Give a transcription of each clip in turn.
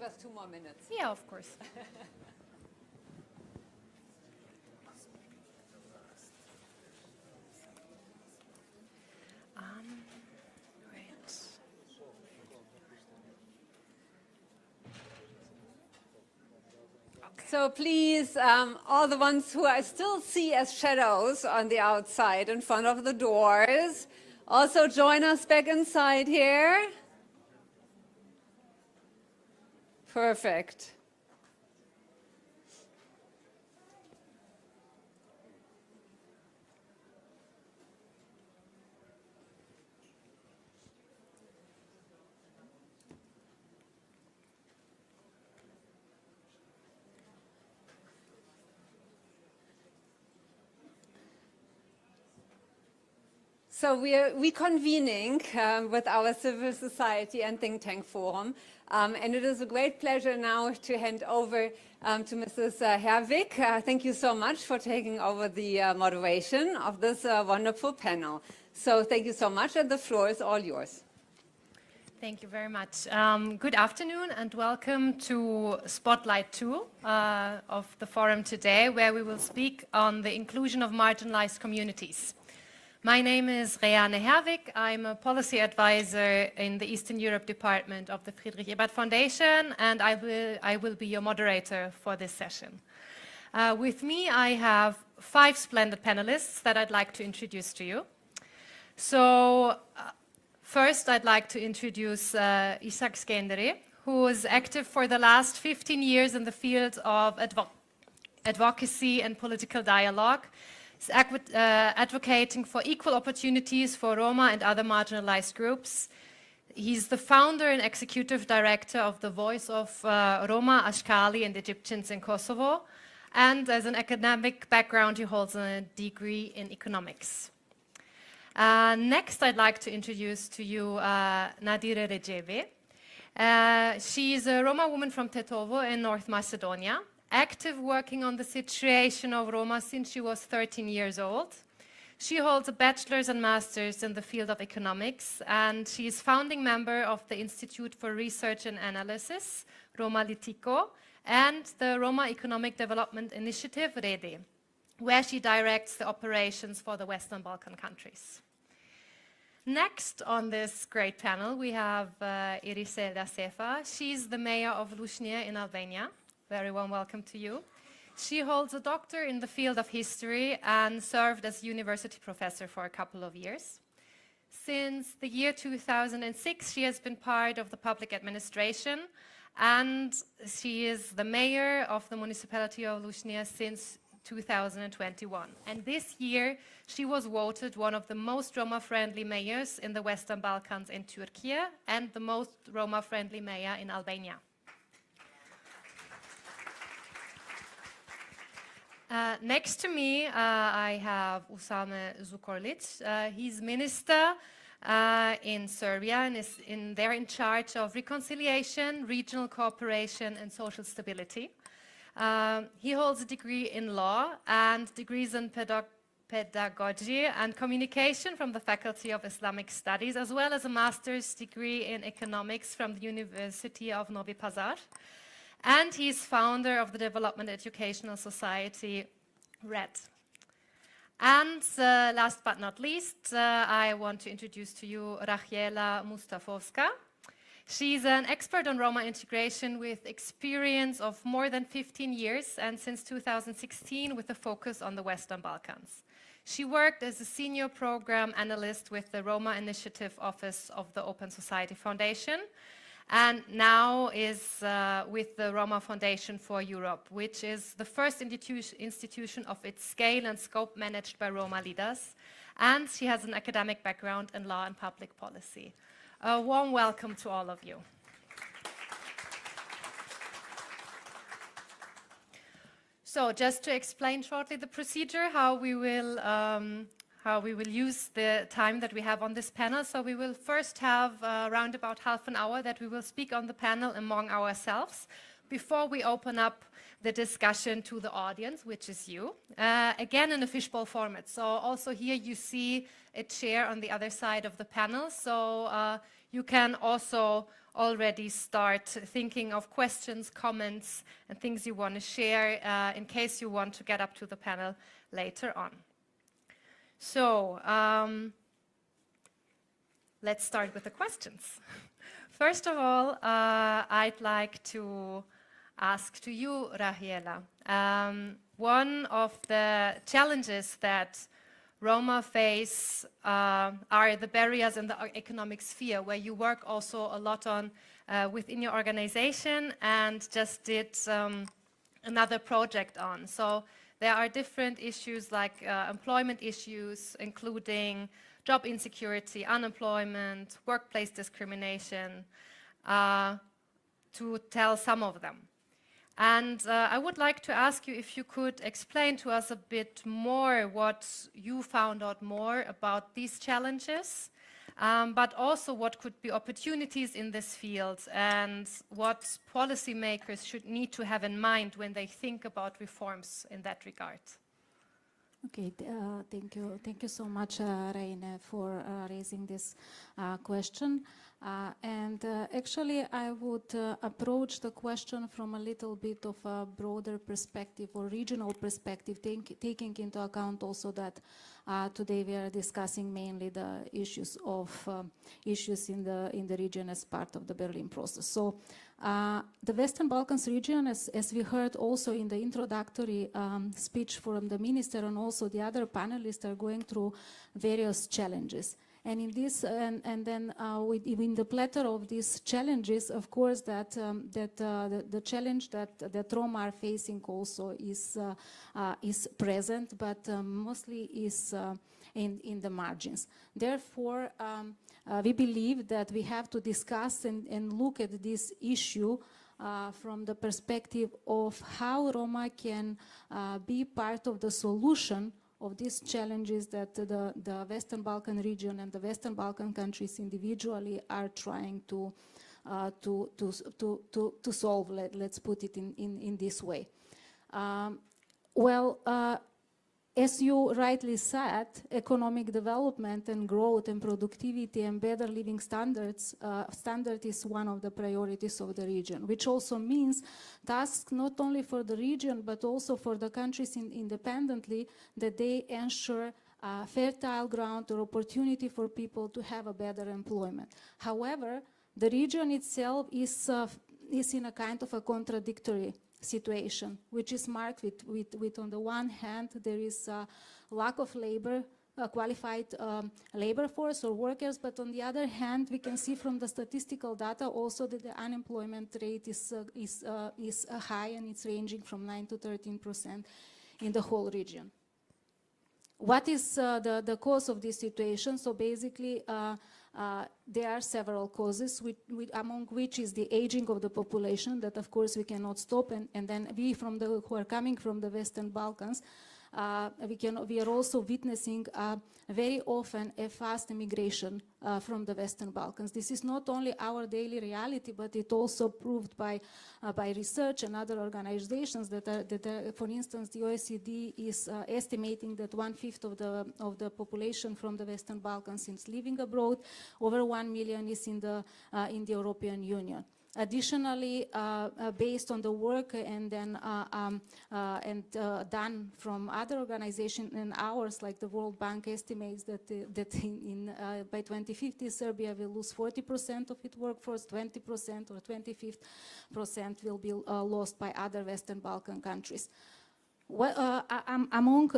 us 2 more minutes. Yeah, of course. So please, all the ones who I still see as shadows on the outside in front of the doors, also join us back inside here. Perfect. So we're reconvening with our civil society and think tank forum. And it is a great pleasure now to hand over to Mrs. Herwig. Thank you so much for taking over the moderation of this wonderful panel. So thank you so much, and the floor is all yours. Thank you very much. Good afternoon and welcome to Spotlight 2 of the forum today, where we will speak on the inclusion of marginalized communities. My name is Reane Herwig. I'm a policy advisor in the Eastern Europe department of the Friedrich Ebert Foundation, and I will be your moderator for this session. With me, I have 5 splendid panelists that I'd like to introduce to you. So first, I'd like to introduce Ishak Skenderi, who was active for the last 15 years in the field of advocacy and political dialogue. He's advocating for equal opportunities for Roma and other marginalized groups. He's the founder and executive director of the Voice of Roma, Ashkali and Egyptians in Kosovo. And as an academic background, he holds a degree in economics. Next, I'd like to introduce to you Nadire Recebe. She's a Roma woman from Tetovo in North Macedonia, active working on the situation of Roma since she was 13 years old. She holds a bachelor's and master's in the field of economics, and she is founding member of the Institute for Research and Analysis, Roma Litiko, and the Roma Economic Development Initiative, REDI, where she directs the operations for the Western Balkan countries. Next on this great panel, we have Iriselda Sefa. She's the mayor of Lushnia in Albania. Very warm welcome to you. She holds a doctor in the field of history and served as university professor for a couple of years. Since the year 2006, she has been part of the public administration, and she is the mayor of the municipality of Lushnia since 2021. And this year, she was voted one of the most Roma-friendly mayors in the Western Balkans in Turkey and the most Roma-friendly mayor in Albania. Next to me, I have Usame Zukorlic. He's minister in Serbia and is they're in charge of reconciliation, regional cooperation, and social stability. He holds a degree in law and degrees in pedagogy and communication from the Faculty of Islamic Studies, as well as a master's degree in economics from the University of Novi Pazar. And he's founder of the Development Educational Society, RED. And last but not least, I want to introduce to you Rachiela Mustafovska. She's an expert on Roma integration with experience of more than 15 years and since 2016 with a focus on the Western Balkans. She worked as a senior program analyst with the Roma Initiative Office of the Open Society Foundation, and now is with the Roma Foundation for Europe, which is the first institution of its scale and scope managed by Roma leaders. And she has an academic background in law and public policy. A warm welcome to all of you. So just to explain shortly the procedure, how we will use the time that we have on this panel. So we will first have around about half an hour that we will speak on the panel among ourselves before we open up the discussion to the audience, which is you, again in a fishbowl format. So also here you see a chair on the other side of the panel. So you can also already start thinking of questions, comments, and things you want to share in case you want to get up to the panel later on. So, let's start with the questions. First of all, I'd like to ask to you, Rahiela. One of the challenges that Roma face are the barriers in the economic sphere, where you work also a lot on within your organization and just did another project on. So there are different issues like employment issues, including job insecurity, unemployment, workplace discrimination, to tell some of them. And I would like to ask you if you could explain to us a bit more what you found out more about these challenges, but also what could be opportunities in this field and what policymakers should need to have in mind when they think about reforms in that regard. Okay, thank you. Thank you so much, Reine, for raising this question. Actually, I would approach the question from a little bit of a broader perspective or regional perspective, taking into account also that today we are discussing mainly the issues in the region as part of the Berlin process. So the Western Balkans region, as we heard also in the introductory speech from the minister and also the other panelists, are going through various challenges. And in this, and then within the plethora of these challenges, of course, the challenge that Roma are facing also is present, but mostly is in the margins. Therefore, we believe that we have to discuss and look at this issue from the perspective of how Roma can be part of the solution of these challenges that the Western Balkan region and the Western Balkan countries individually are trying to solve. Let's put it in this way. As you rightly said, economic development and growth and productivity and better living standard is one of the priorities of the region, which also means tasks not only for the region but also for the countries independently, that they ensure fertile ground or opportunity for people to have a better employment. However, the region itself is in a kind of a contradictory situation, which is marked with on the one hand, there is a lack of labor, qualified labor force or workers, but on the other hand, we can see from the statistical data also that the unemployment rate is high, and it's ranging from 9 to 13% in the whole region. What is the cause of this situation? So basically, there are several causes, among which is the aging of the population that, of course, we cannot stop. And then we, who are coming from the Western Balkans, we are also witnessing very often a fast immigration from the Western Balkans. This is not only our daily reality, but it also proved by research and other organizations that for instance, the OECD is estimating that 1/5 of the population from the Western Balkans is living abroad. Over 1 million is in the European Union. Additionally, based on the work and then done from other organizations and ours, like the World Bank estimates that by 2050 Serbia will lose 40% of its workforce, 20% or 25% will be lost by other Western Balkan countries. Among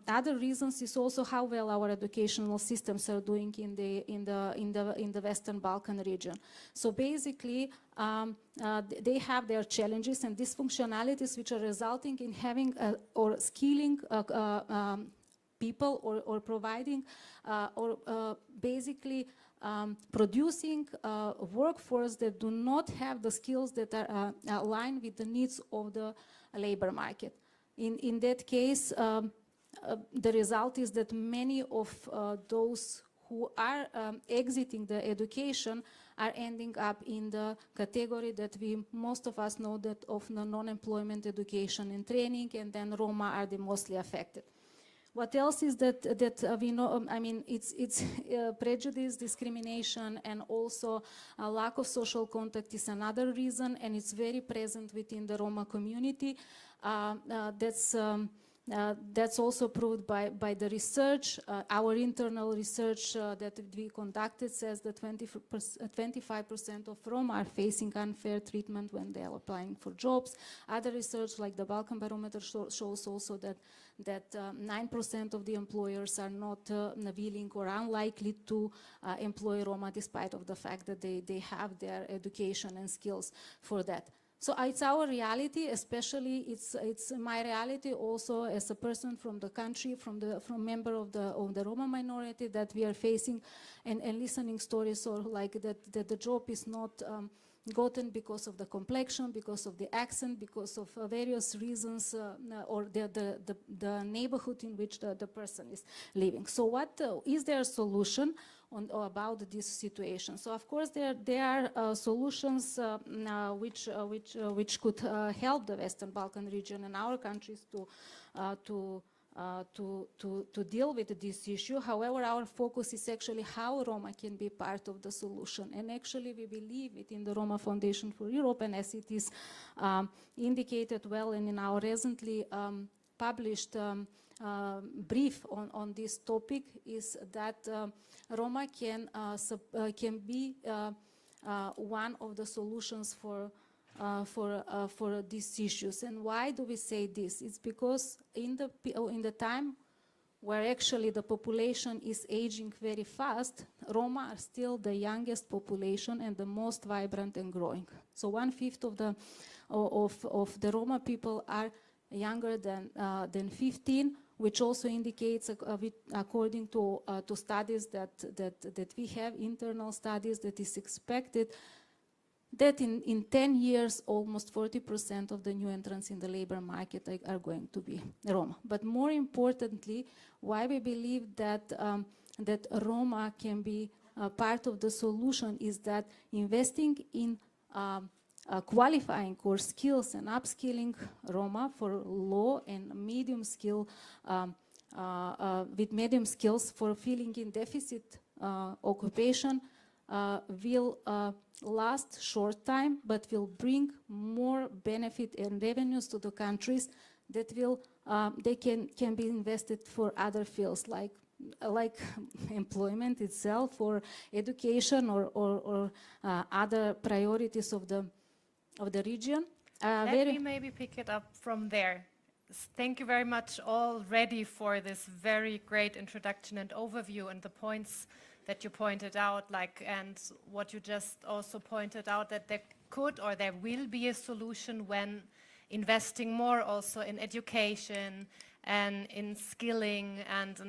other reasons is also how well our educational systems are doing in the Western Balkan region. So basically, they have their challenges and dysfunctionalities which are resulting in having or skilling people or providing or basically producing a workforce that do not have the skills that are aligned with the needs of the labor market. In that case, the result is that many of those who are exiting the education are ending up in the category that most of us know, that of the non-employment education and training, and then Roma are the mostly affected. What else is that we know? I mean, it's prejudice, discrimination, and also a lack of social contact is another reason, and it's very present within the Roma community. That's also proved by the research. Our internal research that we conducted says that 25% of Roma are facing unfair treatment when they are applying for jobs. Other research, like the Balkan Barometer, shows also that 9% of the employers are not willing or unlikely to employ Roma, despite of the fact that they have their education and skills for that. So it's our reality, especially it's my reality also as a person from the country, from member of the Roma minority, that we are facing and listening stories or like that the job is not gotten because of the complexion, because of the accent, because of various reasons, or the neighborhood in which the person is living. So what is there a solution about this situation? So of course there are solutions which could help the Western Balkan region and our countries to deal with this issue. However, our focus is actually how Roma can be part of the solution. And actually we believe within the Roma Foundation for Europe, and as it is indicated well and in our recently published brief on this topic, is that Roma can be one of the solutions for these issues. And why do we say this? It's because in the time where actually the population is aging very fast, Roma are still the youngest population and the most vibrant and growing. So 1/5 of the Roma people are younger than 15, which also indicates, according to studies that we have, internal studies, that is expected that in 10 years, almost 40% of the new entrants in the labor market are going to be Roma. But more importantly, why we believe that Roma can be part of the solution is that investing in qualifying core skills and upskilling Roma for low and medium skill, with medium skills for filling in deficit occupation will last short time, but will bring more benefit and revenues to the countries that will can be invested for other fields like employment itself, or education, or other priorities of the region. Let me maybe pick it up from there. Thank you very much already for this very great introduction and overview, and the points that you pointed out, and what you just also pointed out, that there could or there will be a solution when investing more also in education and in skilling and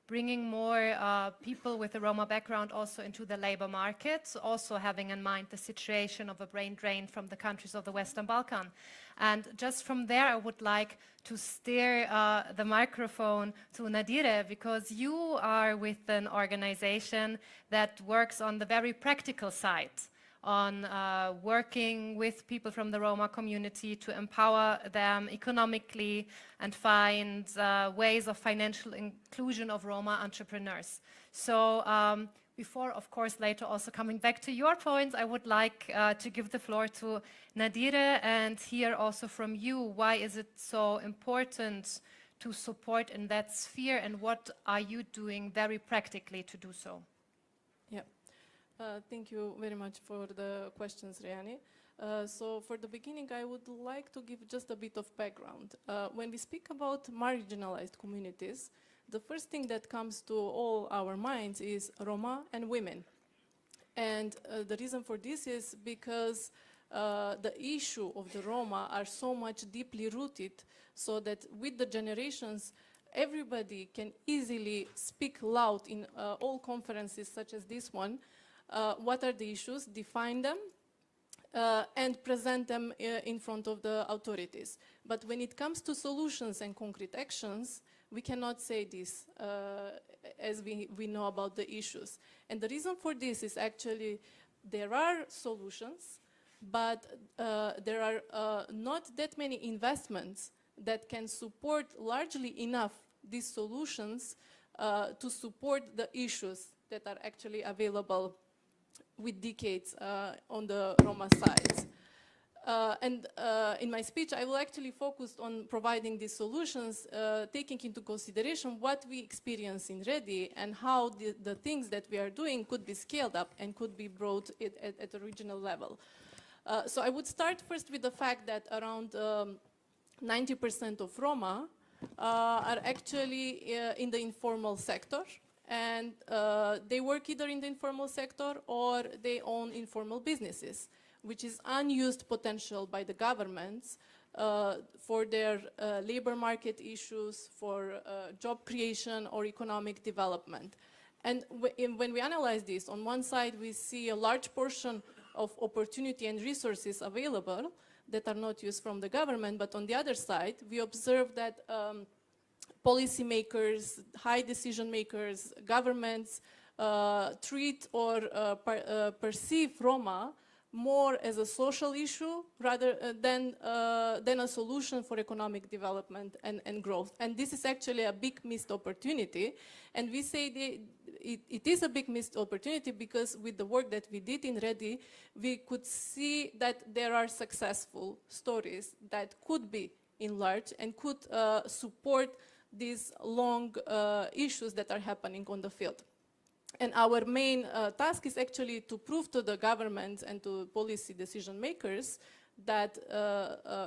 bringing more people with a Roma background also into the labor market, also having in mind the situation of a brain drain from the countries of the Western Balkan. And just from there, I would like to steer the microphone to Nadire, because you are with an organization that works on the very practical side, on working with people from the Roma community to empower them economically and find ways of financial inclusion of Roma entrepreneurs. So before, of course, later also coming back to your points, I would like to give the floor to Nadire and hear also from you, why is it so important to support in that sphere, and what are you doing very practically to do so? Yeah. Thank you very much for the questions, Riani. So for the beginning, I would like to give just a bit of background. When we speak about marginalized communities, the first thing that comes to all our minds is Roma and women. And the reason for this is because the issue of the Roma are so much deeply rooted, so that with the generations, everybody can easily speak loud in all conferences such as this one. What are the issues, define them, and present them in front of the authorities. But when it comes to solutions and concrete actions, we cannot say this as we know about the issues. And the reason for this is actually there are solutions, but there are not that many investments that can support largely enough these solutions to support the issues that are actually available with decades on the Roma side. In my speech, I will actually focus on providing these solutions, taking into consideration what we experience in REDI and how the things that we are doing could be scaled up and could be brought at a regional level. So I would start first with the fact that around 90% of Roma are actually in the informal sector, and they work either in the informal sector or they own informal businesses, which is unused potential by the governments for their labor market issues, for job creation or economic development. And when we analyze this, on one side we see a large portion of opportunity and resources available that are not used from the government, but on the other side we observe that policymakers, high decision makers, governments treat or perceive Roma more as a social issue rather than a solution for economic development and growth. And this is actually a big missed opportunity. And we say it is a big missed opportunity because with the work that we did in REDI, we could see that there are successful stories that could be enlarged and could support these long issues that are happening on the field. And our main task is actually to prove to the government and to policy decision makers that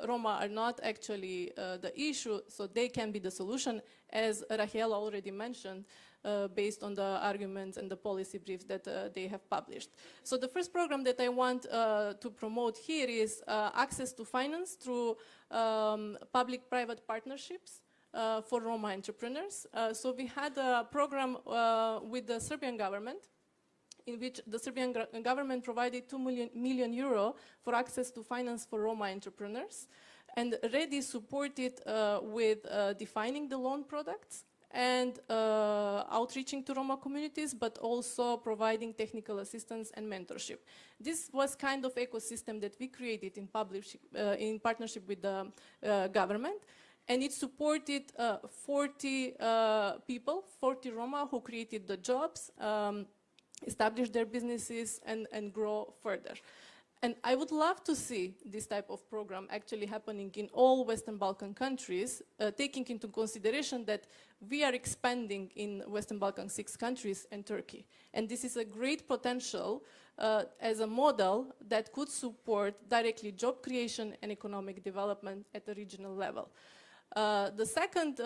Roma are not actually the issue, so they can be the solution, as Rahel already mentioned, based on the arguments and the policy briefs that they have published. So the first program that I want to promote here is access to finance through public-private partnerships for Roma entrepreneurs. So we had a program with the Serbian government in which the Serbian government provided 2 million euro for access to finance for Roma entrepreneurs. And REDI supported with defining the loan products and outreaching to Roma communities, but also providing technical assistance and mentorship. This was kind of ecosystem that we created in partnership with the government. And it supported 40 people, 40 Roma who created the jobs, established their businesses and grow further. And I would love to see this type of program actually happening in all Western Balkan countries, taking into consideration that we are expanding in Western Balkan 6 countries and Turkey. And this is a great potential as a model that could support directly job creation and economic development at the regional level. The second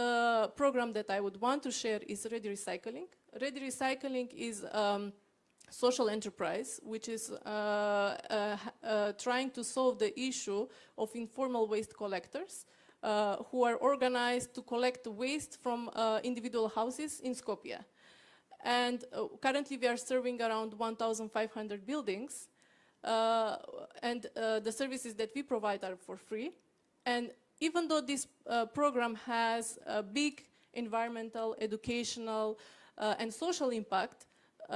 program that I would want to share is Ready Recycling. Ready Recycling is social enterprise which is trying to solve the issue of informal waste collectors who are organized to collect waste from individual houses in Skopje. And currently we are serving around 1,500 buildings and the services that we provide are for free. And even though this program has a big environmental, educational, and social impact,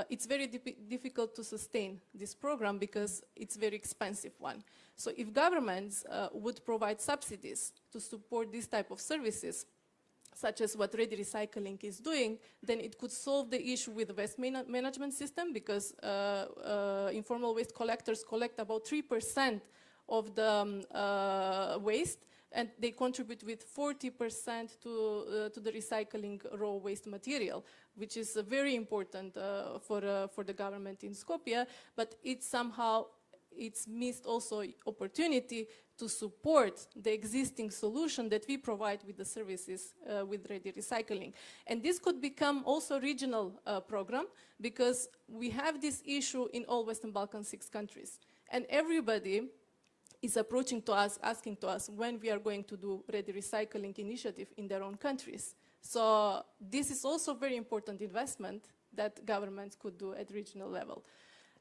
it's very difficult to sustain this program because it's a very expensive one. So if governments would provide subsidies to support this type of services, such as what Ready Recycling is doing, then it could solve the issue with the waste management system because informal waste collectors collect about 3% of the waste, and they contribute with 40% to the recycling raw waste material, which is very important for the government in Skopje, but it's missed also opportunity to support the existing solution that we provide with the services with Ready Recycling. And this could become also a regional program because we have this issue in all Western Balkan 6 countries. And everybody is approaching to us, asking to us when we are going to do Ready Recycling initiative in their own countries. So this is also a very important investment that governments could do at regional level.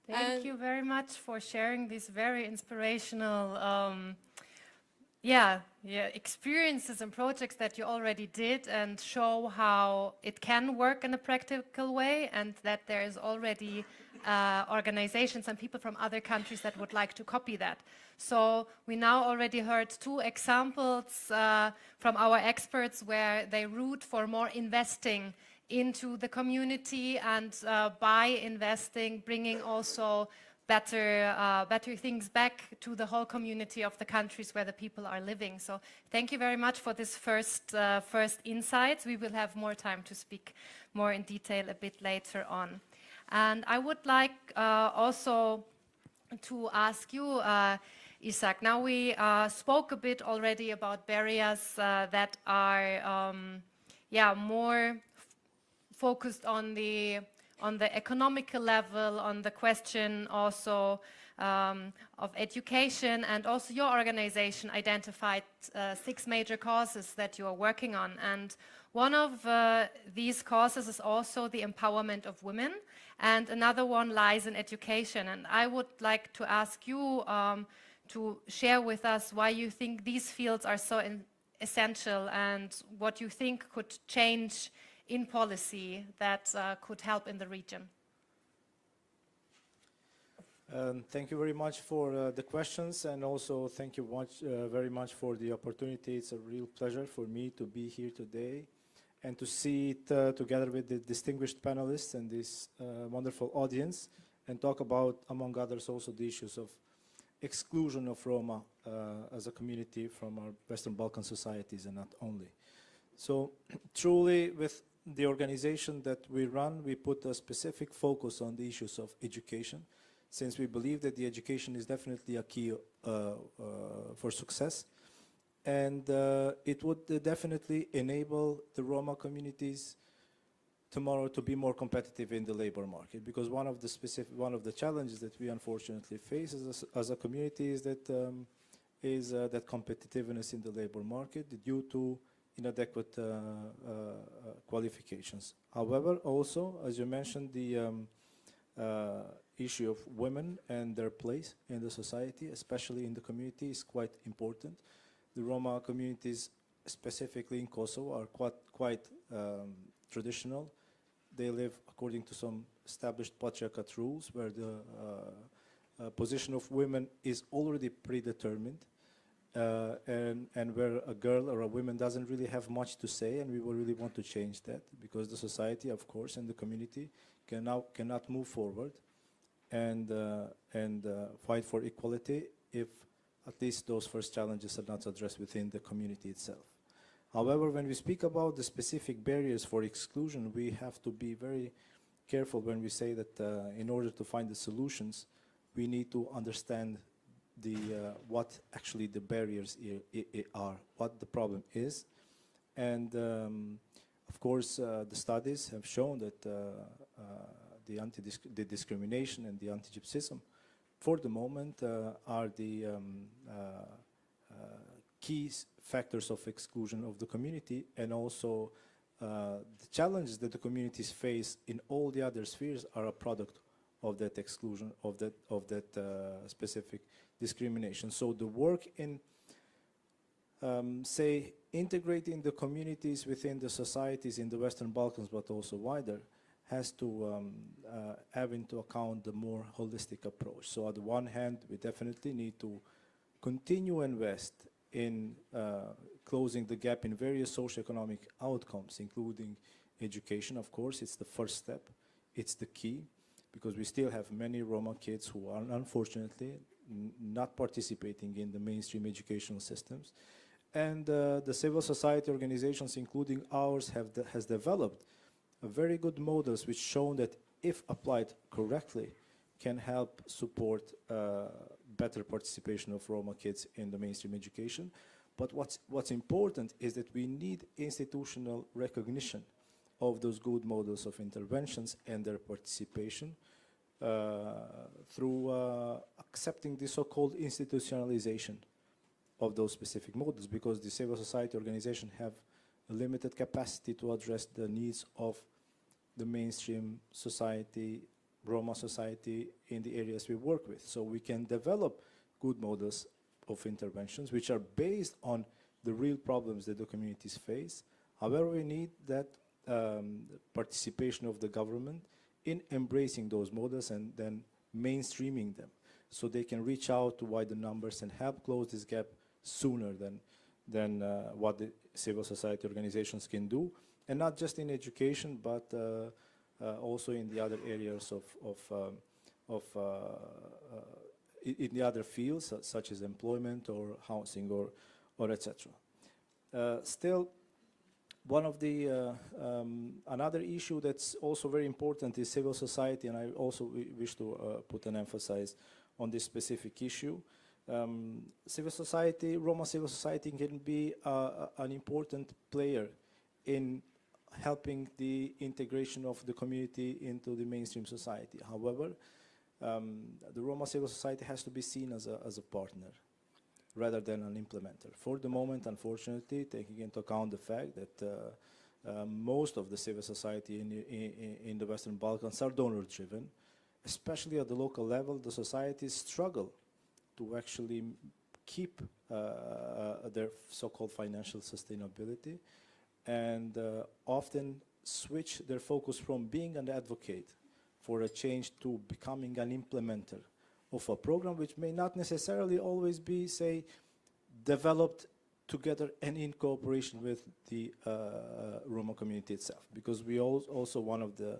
Thank you very much for sharing these very inspirational experiences and projects that you already did and show how it can work in a practical way and that there is already organizations and people from other countries that would like to copy that. So we now already heard 2 examples from our experts where they root for more investing into the community and by investing, bringing also better things back to the whole community of the countries where the people are living. So thank you very much for this first insights. We will have more time to speak more in detail a bit later on. And I would like also to ask you, Isaac, now we spoke a bit already about barriers that are more focused on the economical level, on the question also of education, and also your organization identified 6 major causes that you are working on. And one of these causes is also the empowerment of women, and another one lies in education. And I would like to ask you to share with us why you think these fields are so essential and what you think could change in policy that could help in the region. Thank you very much for the questions, and also thank you very much for the opportunity. It's a real pleasure for me to be here today and to see it together with the distinguished panelists and this wonderful audience, and talk about, among others, also the issues of exclusion of Roma as a community from our Western Balkan societies, and not only. So truly, with the organization that we run, we put a specific focus on the issues of education, since we believe that the education is definitely a key for success. And it would definitely enable the Roma communities tomorrow to be more competitive in the labor market, because one of the challenges that we unfortunately face as a community is that that competitiveness in the labor market due to inadequate qualifications. However, also, as you mentioned, the issue of women and their place in the society, especially in the community, is quite important. The Roma communities, specifically in Kosovo, are quite traditional. They live according to some established patriarchate rules, where the position of women is already predetermined, and where a girl or a woman doesn't really have much to say, and we will really want to change that, because the society, of course, and the community cannot move forward and fight for equality if at least those first challenges are not addressed within the community itself. However, when we speak about the specific barriers for exclusion, we have to be very careful when we say that in order to find the solutions, we need to understand what actually the barriers are, what the problem is. And of course, the studies have shown that the discrimination and the anti-Gypsyism, for the moment, are the key factors of exclusion of the community, and also the challenges that the communities face in all the other spheres are a product of that exclusion, of that specific discrimination. So the work in, say, integrating the communities within the societies in the Western Balkans, but also wider, has to have into account the more holistic approach. So on the one hand, we definitely need to continue invest in closing the gap in various socioeconomic outcomes, including education. Of course, it's the first step. It's the key, because we still have many Roma kids who are unfortunately not participating in the mainstream educational systems. And the civil society organizations, including ours, has developed very good models which shown that if applied correctly, can help support better participation of Roma kids in the mainstream education. But what's important is that we need institutional recognition of those good models of interventions and their participation through accepting the so-called institutionalization of those specific models, because the civil society organizations have a limited capacity to address the needs of the mainstream society, Roma society, in the areas we work with. So we can develop good models of interventions which are based on the real problems that the communities face. However, we need that participation of the government in embracing those models and then mainstreaming them so they can reach out to wider numbers and help close this gap sooner than what the civil society organizations can do, and not just in education, but also in the other areas in the other fields, such as employment or housing or etc. Still, one of the another issue that's also very important is civil society, and I also wish to put an emphasis on this specific issue. Civil society, Roma civil society can be an important player in helping the integration of the community into the mainstream society. However, the Roma civil society has to be seen as a partner rather than an implementer. For the moment, unfortunately, taking into account the fact that most of the civil society in the Western Balkans are donor-driven, especially at the local level, the societies struggle to actually keep their so-called financial sustainability, and often switch their focus from being an advocate for a change to becoming an implementer of a program which may not necessarily always be, say, developed together and in cooperation with the Roma community itself. Because we also one of the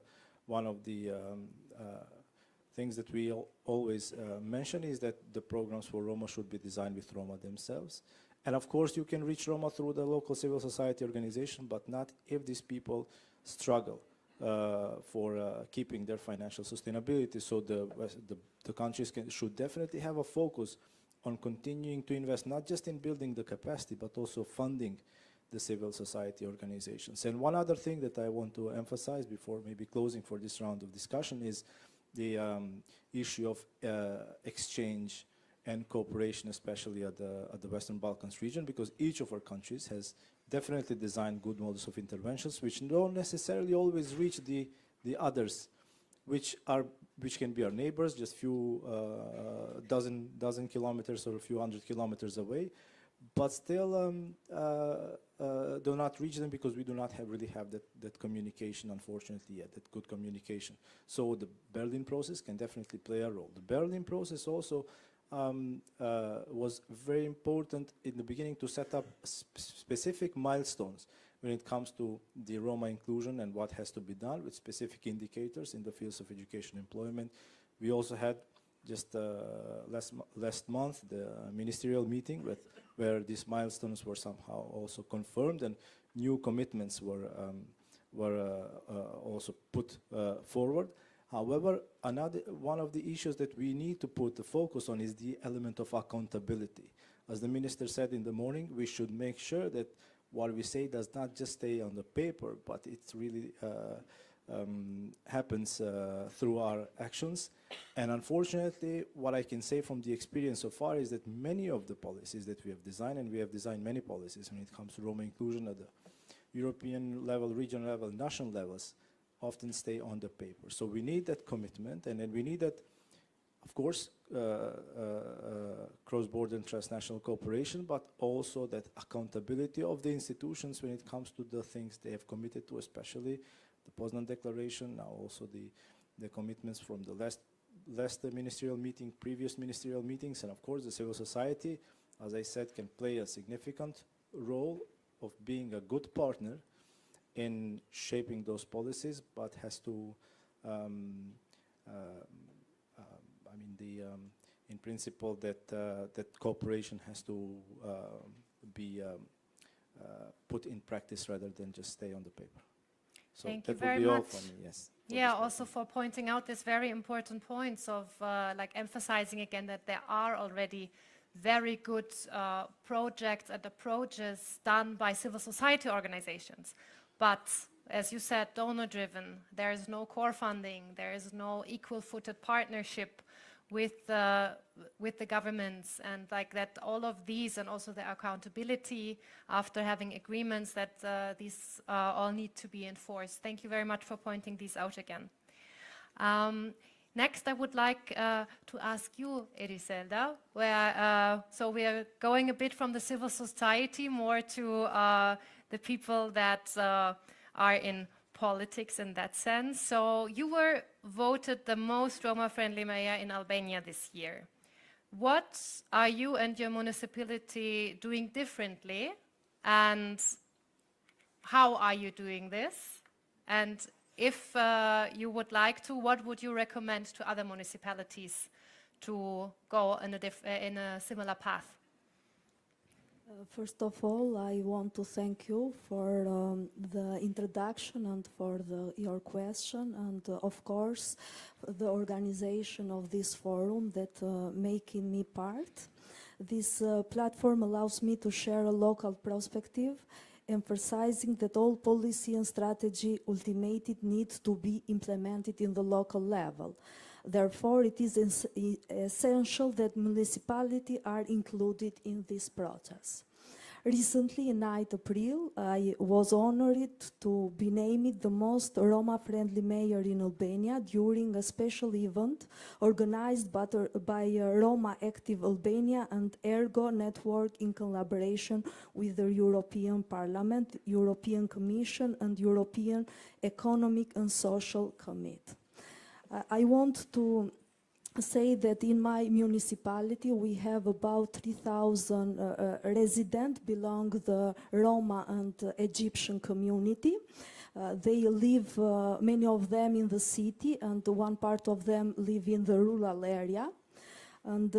things that we always mention is that the programs for Roma should be designed with Roma themselves. And of course, you can reach Roma through the local civil society organization, but not if these people struggle for keeping their financial sustainability. So the countries should definitely have a focus on continuing to invest, not just in building the capacity, but also funding the civil society organizations. And one other thing that I want to emphasize before maybe closing for this round of discussion is the issue of exchange and cooperation, especially at the Western Balkans region, because each of our countries has definitely designed good models of interventions, which don't necessarily always reach the others, which can be our neighbors, just few dozen kilometers or a few hundred kilometers away, but still do not reach them because we do not really have that communication, unfortunately, yet, that good communication. So the Berlin process can definitely play a role. The Berlin process also was very important in the beginning to set up specific milestones when it comes to the Roma inclusion and what has to be done with specific indicators in the fields of education and employment. We also had just last month the ministerial meeting where these milestones were somehow also confirmed and new commitments were also put forward. However, one of the issues that we need to put the focus on is the element of accountability. As the minister said in the morning, we should make sure that what we say does not just stay on the paper, but it really happens through our actions. And unfortunately, what I can say from the experience so far is that many of the policies that we have designed, and we have designed many policies when it comes to Roma inclusion at the European level, regional level, national levels, often stay on the paper. So we need that commitment, and then we need that, of course, cross-border and transnational cooperation, but also that accountability of the institutions when it comes to the things they have committed to, especially the Poznan Declaration, now also the commitments from the last ministerial meeting, previous ministerial meetings, and of course the civil society, as I said, can play a significant role of being a good partner in shaping those policies, but has to, in principle, that cooperation has to be put in practice rather than just stay on the paper. So Thank you that very would be all much. from me, yes. Yeah, also for pointing out this very important points of like emphasizing again that there are already very good projects and approaches done by civil society organizations. But as you said, donor-driven, there is no core funding, there is no equal-footed partnership with the governments, and like that all of these, and also the accountability after having agreements, that these all need to be enforced. Thank you very much for pointing these out again. Next, I would like to ask you, Eriselda, so we are going a bit from the civil society more to the people that are in politics in that sense. So you were voted the most Roma-friendly mayor in Albania this year. What are you and your municipality doing differently, and how are you doing this? And if you would like to, what would you recommend to other municipalities to go in a similar path? First of all, I want to thank you for the introduction and for your question, and of course the organization of this forum that making me part. This platform allows me to share a local perspective, emphasizing that all policy and strategy ultimately needs to be implemented in the local level. Therefore, it is essential that municipalities are included in this process. Recently, in 9th April, I was honored to be named the most Roma-friendly mayor in Albania during a special event organized by Roma Active Albania and Ergo Network in collaboration with the European Parliament, European Commission and European Economic and Social Committee. I want to say that in my municipality we have about 3,000 residents belong the Roma and Egyptian community. They live, many of them in the city, and one part of them live in the rural area. And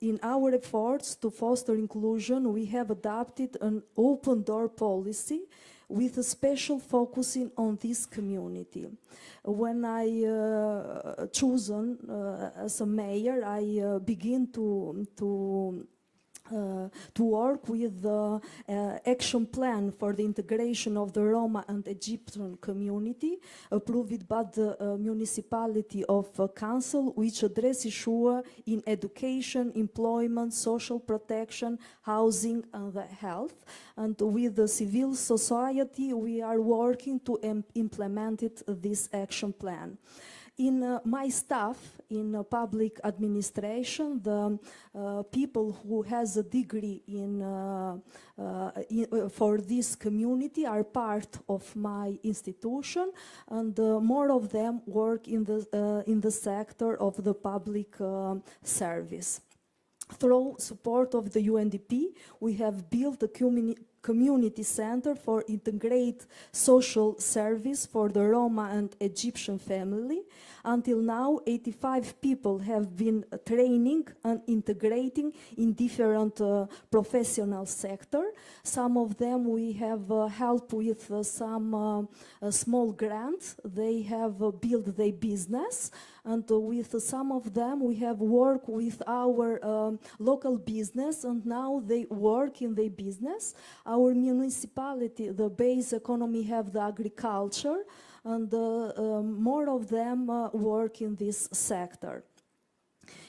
in our efforts to foster inclusion, we have adopted an open door policy with a special focusing on this community. When I chosen as a mayor, I begin to work with the action plan for the integration of the Roma and Egyptian community, approved by the municipality of council, which address issues in education, employment, social protection, housing and health. And with the civil society, we are working to implement this action plan. In my staff, in public administration, the people who has a degree for this community are part of my institution, and more of them work in the sector of the public service. Through support of the UNDP, we have built a community center for integrated social service for the Roma and Egyptian family. Until now, 85 people have been training and integrating in different professional sector. Some of them we have helped with some small grants. They have built their business. And with some of them, we have worked with our local business, and now they work in their business. Our municipality, the base economy, have the agriculture, and more of them work in this sector.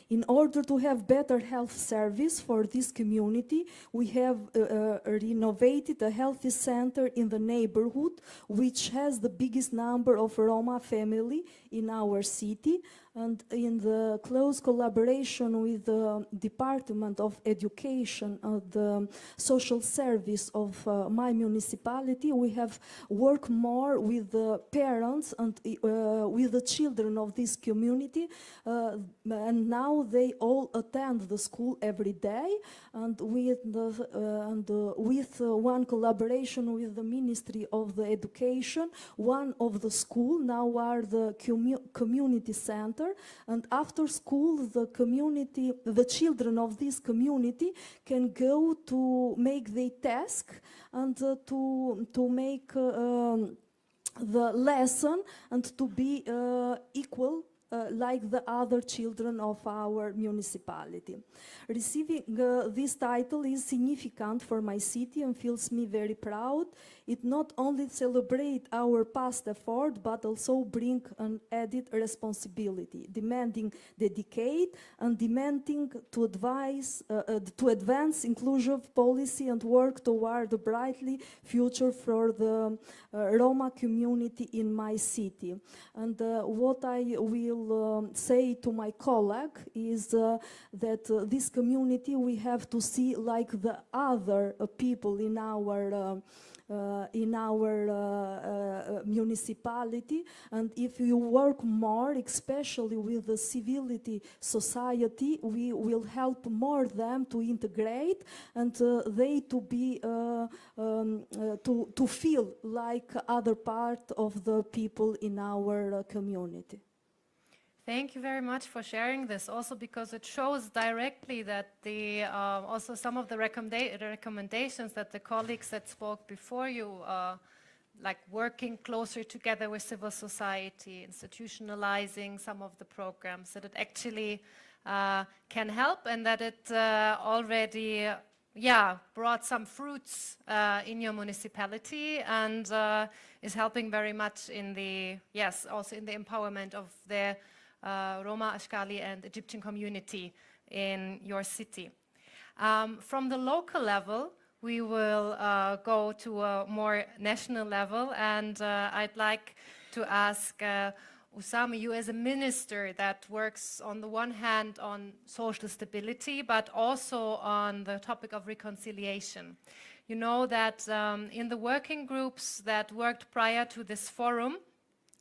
In order to have better health service for this community, we have renovated a healthy center in the neighborhood, which has the biggest number of Roma family in our city. And in the close collaboration with the Department of Education and the Social Service of my municipality, we have worked more with the parents and with the children of this community. And now they all attend the school every day. And with one collaboration with the Ministry of the Education, one of the school now are the community center. And after school, the children of this community can go to make their task and to make the lesson and to be equal like the other children of our municipality. Receiving this title is significant for my city and feels me very proud. It not only celebrates our past effort, but also brings an added responsibility, demanding dedicate and demanding to advance inclusive policy and work toward a brightly future for the Roma community in my city. And what I will say to my colleague is that this community we have to see like the other people in our in our municipality, and if you work more, especially with the civility society, we will help more them to integrate and they to be to feel like other part of the people in our community. Thank you very much for sharing this, also because it shows directly that the also some of the recommendations that the colleagues that spoke before you, like working closer together with civil society, institutionalizing some of the programs, that it actually can help, and that it already brought some fruits in your municipality, and is helping very much in the also in the empowerment of the Roma, Ashkali and Egyptian community in your city. From the local level, we will go to a more national level, and I'd like to ask Usama, you as a minister that works on the one hand on social stability, but also on the topic of reconciliation. You know that in the working groups that worked prior to this forum,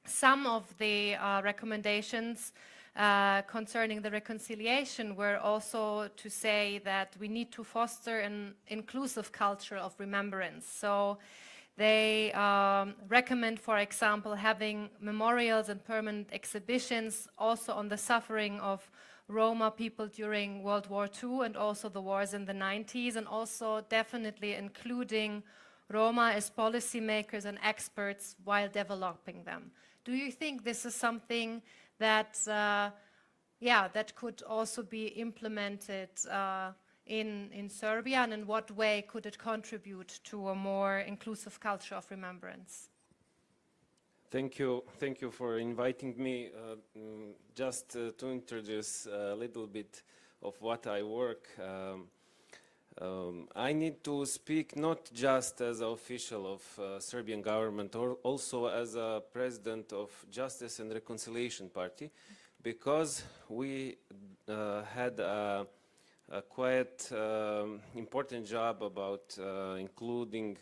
some of the recommendations concerning the reconciliation were also to say that we need to foster an inclusive culture of remembrance. So they recommend, for example, having memorials and permanent exhibitions also on the suffering of Roma people during World War II and also the wars in the 90s, and also definitely including Roma as policymakers and experts while developing them. Do you think this is something that, that could also be implemented in Serbia, and in what way could it contribute to a more inclusive culture of remembrance? Thank you for inviting me. Just to introduce a little bit of what I work. I need to speak not just as an official of Serbian government, or also as a president of Justice and Reconciliation Party, because we had a quite important job about including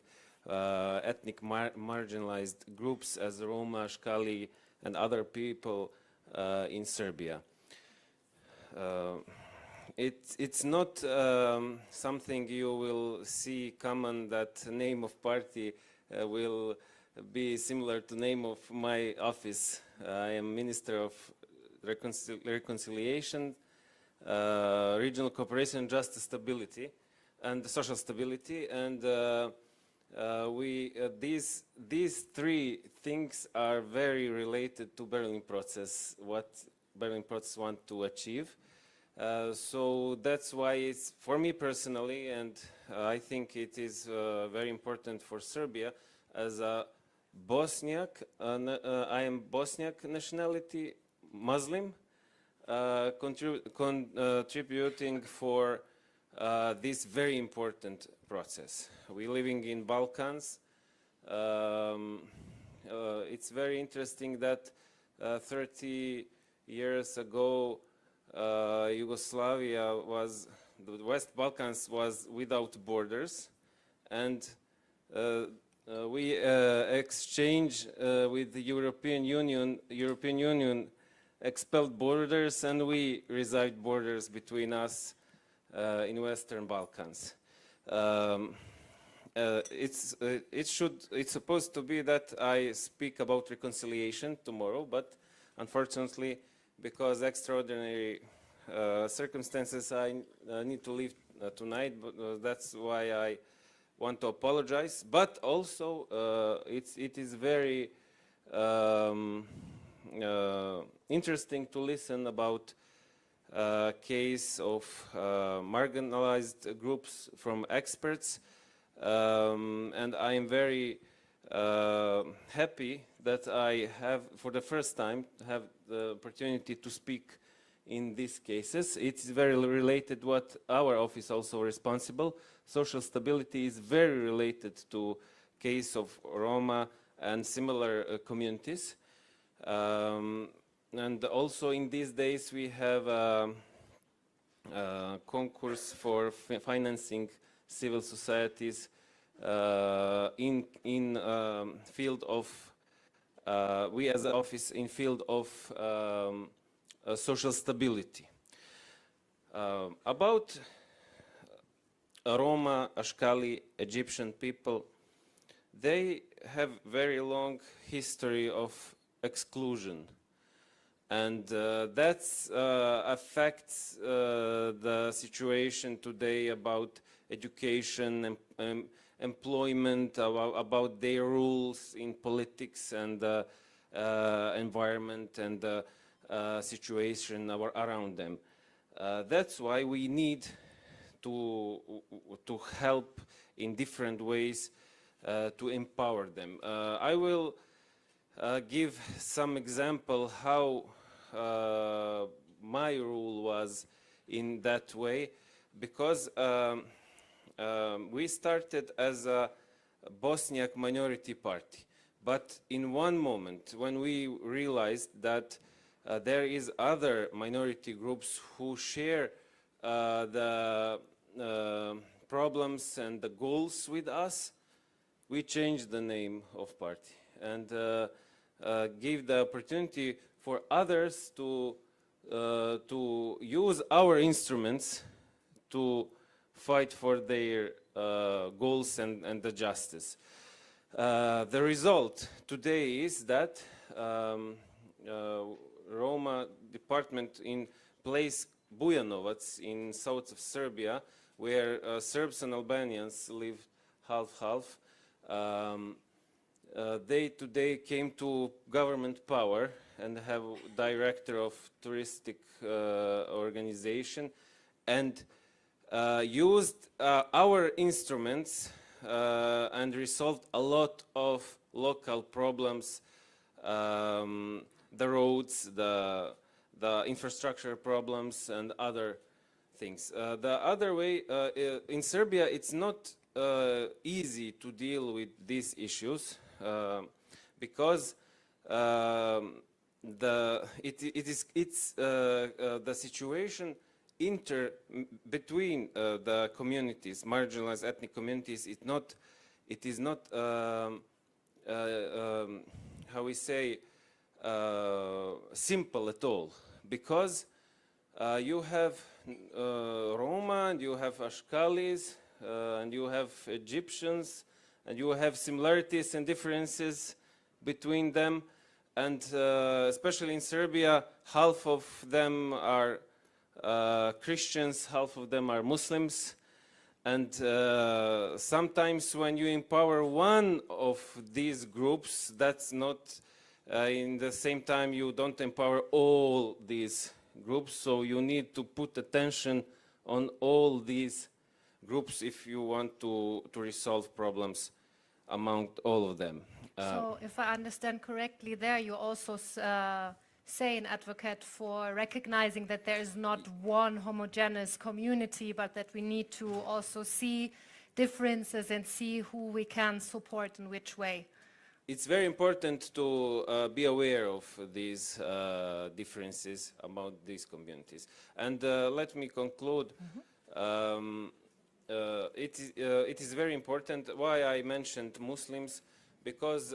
ethnic marginalized groups as Roma, Ashkali and other people in Serbia. It's not something you will see common, that name of party will be similar to name of my office. I am Minister of Reconciliation, Regional Cooperation, Justice Stability and Social Stability, and these three things are very related to Berlin process, what Berlin process want to achieve. So that's why it's, for me personally, and I think it is very important for Serbia, as a Bosniak, I am Bosniak nationality, Muslim, contributing for this very important process. We're living in Balkans. It's very interesting that 30 years ago Yugoslavia was, the West Balkans was without borders, and we exchange with the European Union expelled borders, and we reside borders between us in Western Balkans. It's supposed to be that I speak about reconciliation tomorrow, but unfortunately, because extraordinary circumstances, I need to leave tonight. But that's why I want to apologize. But also, it is very interesting to listen about case of marginalized groups from experts, and I am very happy that I have, for the first time, have the opportunity to speak in these cases. It's very related what our office also responsible. Social stability is very related to case of Roma and similar communities. And also in these days we have a concourse for financing civil societies in field of we as an office in field of social stability. About Roma, Ashkali, Egyptian people, they have very long history of exclusion, and that affects the situation today about education, employment, about their rules in politics and environment and situation around them. That's why we need to help in different ways to empower them. I will give some example how my role was in that way, because we started as a Bosniak minority party, but in one moment when we realized that there is other minority groups who share the problems and the goals with us, we changed the name of party and give the opportunity for others to use our instruments to fight for their goals and the justice. The result today is that Roma department in place Bujanovac in south of Serbia, where Serbs and Albanians live half-half. They today came to government power and have director of touristic organization and used our instruments and resolved a lot of local problems, the roads, the infrastructure problems and other things. The other way, in Serbia it's not easy to deal with these issues because the situation between the communities, marginalized ethnic communities, it is not how we say simple at all, because you have Roma and you have Ashkalis and you have Egyptians and you have similarities and differences between them, and especially in Serbia, half of them are Christians, half of them are Muslims, and sometimes when you empower one of these groups, that's not in the same time you don't empower all these groups, so you need to put attention on all these groups if you want to resolve problems among all of them. So if I understand correctly there, you also say an advocate for recognizing that there is not one homogeneous community, but that we need to also see differences and see who we can support in which way. It's very important to be aware of these differences among these communities. And let me conclude. It is very important why I mentioned Muslims, because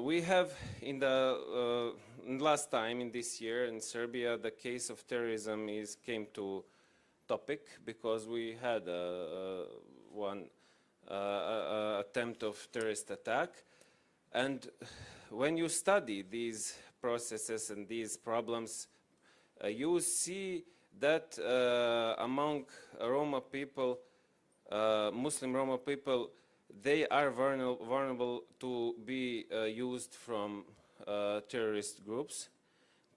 we have in the last time in this year in Serbia, the case of terrorism came to topic because we had one attempt of terrorist attack. And when you study these processes and these problems, you see that among Roma people, Muslim Roma people, they are vulnerable to be used from terrorist groups,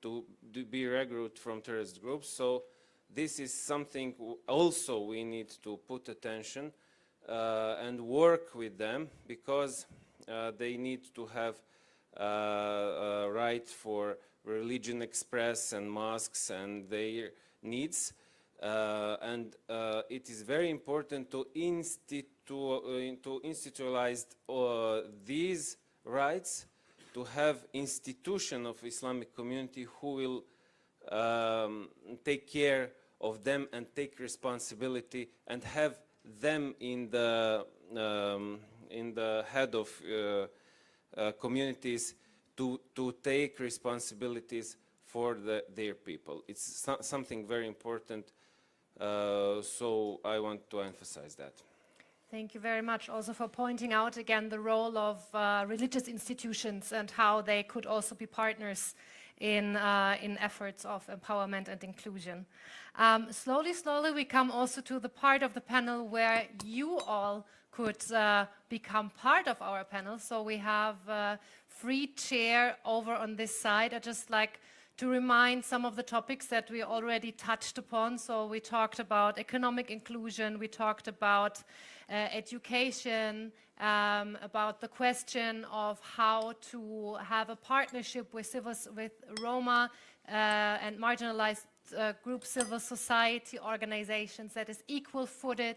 to be recruited from terrorist groups. So this is something also we need to put attention and work with them, because they need to have a right for religion express and mosques and their needs. And it is very important to institutionalize these rights, to have institution of Islamic community who will take care of them and take responsibility and have them in the head of communities to take responsibilities for their people. It's something very important, so I want to emphasize that. Thank you very much also for pointing out again the role of religious institutions and how they could also be partners in efforts of empowerment and inclusion. Slowly we come also to the part of the panel where you all could become part of our panel. So we have a free chair over on this side. I'd just like to remind some of the topics that we already touched upon. So we talked about economic inclusion, we talked about education, about the question of how to have a partnership with Roma and marginalized group civil society organizations that is equal-footed.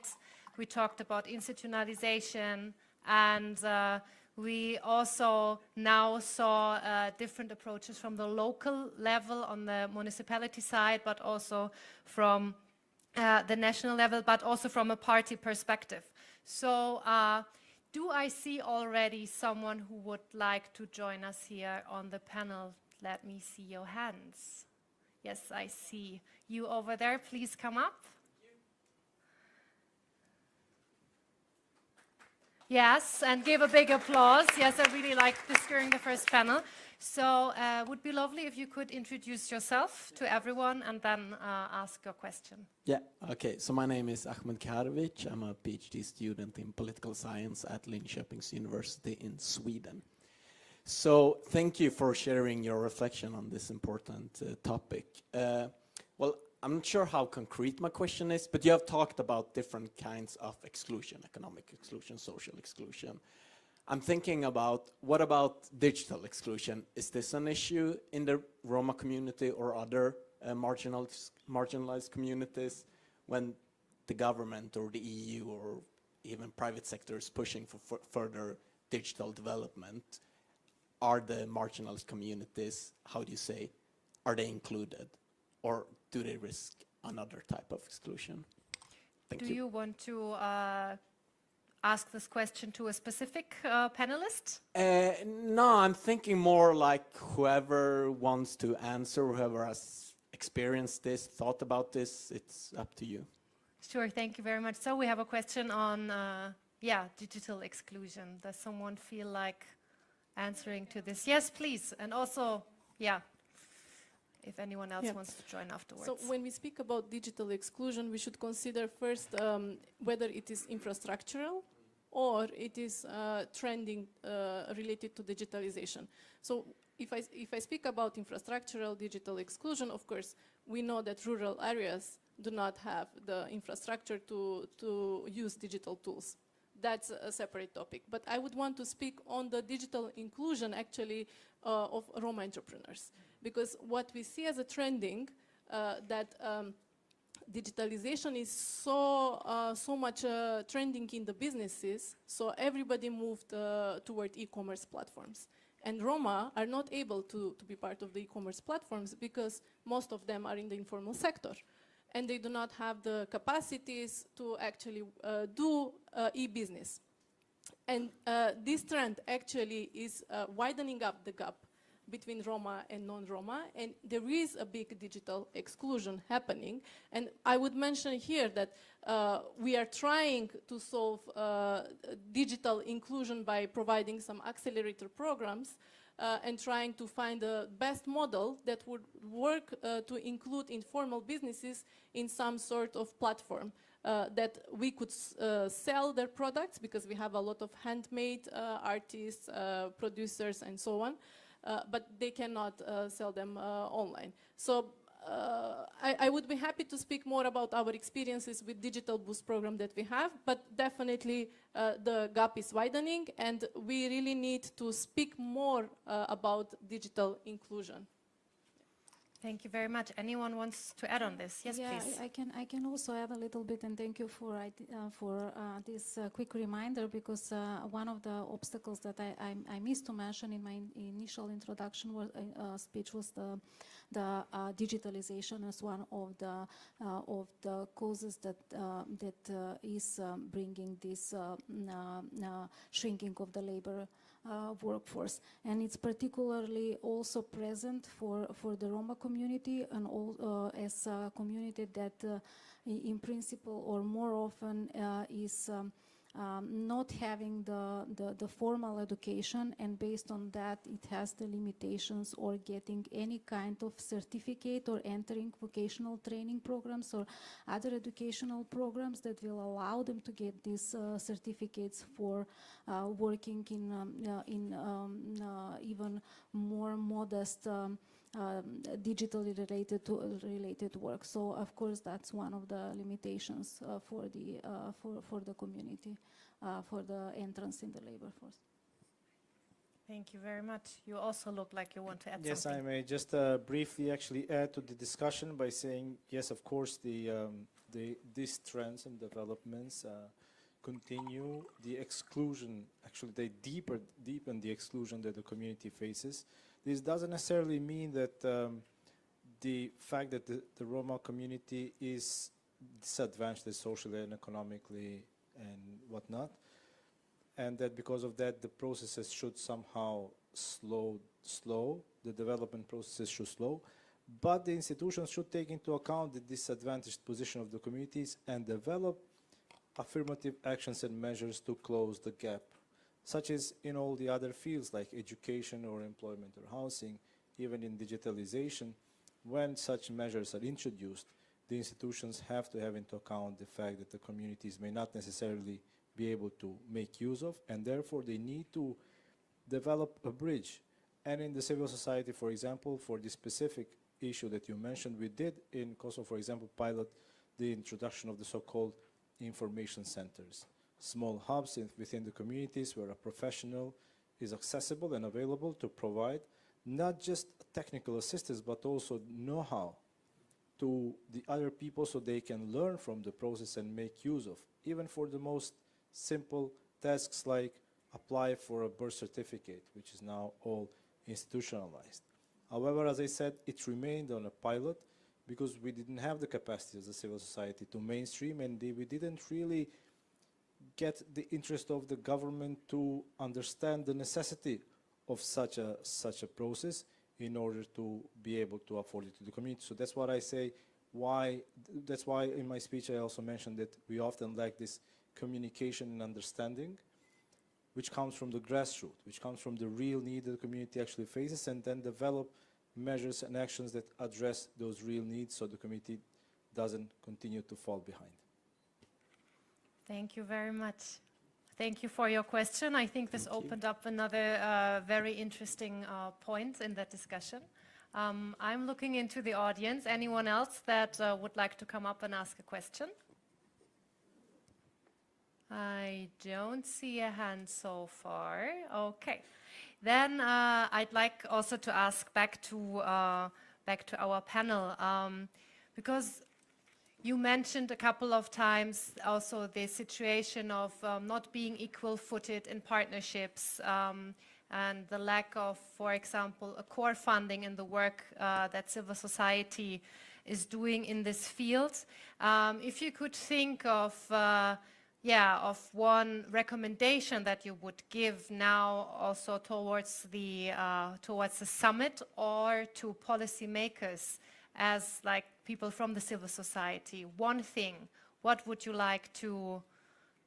We talked about institutionalization, and we also now saw different approaches from the local level on the municipality side, but also from the national level, but also from a party perspective. So do I see already someone who would like to join us here on the panel? Let me see your hands. Yes, I see you over there. Please come up. Yes, and give a big applause. Yes, I really liked this during the first panel. So would be lovely if you could introduce yourself to everyone and then ask your question. Yeah, okay. So my name is Ahmed Karovic. I'm a PhD student in political science at Linköping University in Sweden. So thank you for sharing your reflection on this important topic. Well, I'm not sure how concrete my question is, but you have talked about different kinds of exclusion, economic exclusion, social exclusion. I'm thinking about, what about digital exclusion? Is this an issue in the Roma community or other marginalized communities when the government or the EU or even private sector is pushing for further digital development? Are the marginalized communities, how do you say, are they included? Or do they risk another type of exclusion? Thank you. Do you want to ask this question to a specific panelist? No, I'm thinking more like whoever wants to answer, whoever has experienced this, thought about this, it's up to you. Sure, thank you very much. So we have a question on, digital exclusion. Does someone feel like answering to this? Yes, please. And also, if anyone else wants to join afterwards. So when we speak about digital exclusion, we should consider first whether it is infrastructural or it is trending related to digitalization. So if I speak about infrastructural digital exclusion, of course, we know that rural areas do not have the infrastructure to use digital tools. That's a separate topic. But I would want to speak on the digital inclusion, actually, of Roma entrepreneurs. Because what we see as a trending, that digitalization is so much trending in the businesses, so everybody moved toward e-commerce platforms. And Roma are not able to be part of the e-commerce platforms because most of them are in the informal sector. And they do not have the capacities to actually do e-business. And this trend actually is widening up the gap between Roma and non-Roma, and there is a big digital exclusion happening. And I would mention here that we are trying to solve digital inclusion by providing some accelerator programs and trying to find the best model that would work to include informal businesses in some sort of platform that we could sell their products, because we have a lot of handmade artists, producers, and so on. But they cannot sell them online. So I would be happy to speak more about our experiences with Digital Boost program that we have, but definitely the gap is widening, and we really need to speak more about digital inclusion. Thank you very much. Anyone wants to add on this? Yes, please. I can also add a little bit, and thank you for this quick reminder, because one of the obstacles that I missed to mention in my initial introduction speech was the the digitalization as one of the causes that is bringing this shrinking of the labor workforce. And it's particularly also present for the Roma community, and all, as a community that in principle or more often is not having the formal education, and based on that it has the limitations or getting any kind of certificate or entering vocational training programs or other educational programs that will allow them to get these certificates for working in even more modest digitally related work. So of course that's one of the limitations for the community, for the entrance in the labor force. Thank you very much. You also look like you want to add Yes, something. I may just briefly actually add to the discussion by saying, yes, of course, these trends and developments continue. The exclusion, actually, they deepen the exclusion that the community faces. This doesn't necessarily mean that the fact that the Roma community is disadvantaged socially and economically and whatnot, and that because of that the processes should somehow slow, the development processes should slow, but the institutions should take into account the disadvantaged position of the communities and develop affirmative actions and measures to close the gap, such as in all the other fields like education or employment or housing, even in digitalization. When such measures are introduced, the institutions have to have into account the fact that the communities may not necessarily be able to make use of, and therefore they need to develop a bridge. And in the civil society, for example, for the specific issue that you mentioned, we did in Kosovo, for example, pilot the introduction of the so-called information centers, small hubs within the communities where a professional is accessible and available to provide not just technical assistance, but also know-how to the other people so they can learn from the process and make use of, even for the most simple tasks like apply for a birth certificate, which is now all institutionalized. However, as I said, it remained on a pilot because we didn't have the capacity as a civil society to mainstream, and we didn't really get the interest of the government to understand the necessity of such a process in order to be able to afford it to the community. So that's what I say, that's why in my speech I also mentioned that we often lack this communication and understanding, which comes from the grassroots, which comes from the real need that the community actually faces, and then develop measures and actions that address those real needs so the community doesn't continue to fall behind. Thank you very much. Thank you for your question. I think this opened up another very interesting point in that discussion. I'm looking into the audience. Anyone else that would like to come up and ask a question? I don't see a hand so far. Okay. Then I'd like also to ask back to our panel, because you mentioned a couple of times also the situation of not being equal-footed in partnerships and the lack of, for example, a core funding in the work that civil society is doing in this field. If you could think of one recommendation that you would give now also towards the summit or to policymakers as like people from the civil society, one thing, what would you like to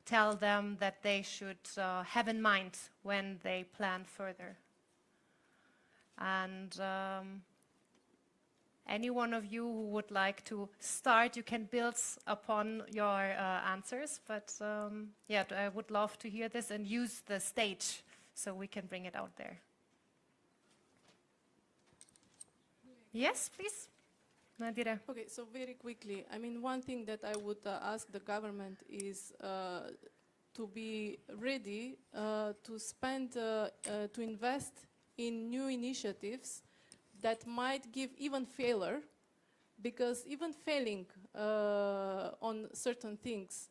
tell them that they should have in mind when they plan further? And any one of you who would like to start, you can build upon your answers, but I would love to hear this and use the stage so we can bring it out there. Yes, please. Nadira. Okay, so very quickly, I mean, one thing that I would ask the government is to be ready to spend, to invest in new initiatives that might give even failure, because even failing on certain things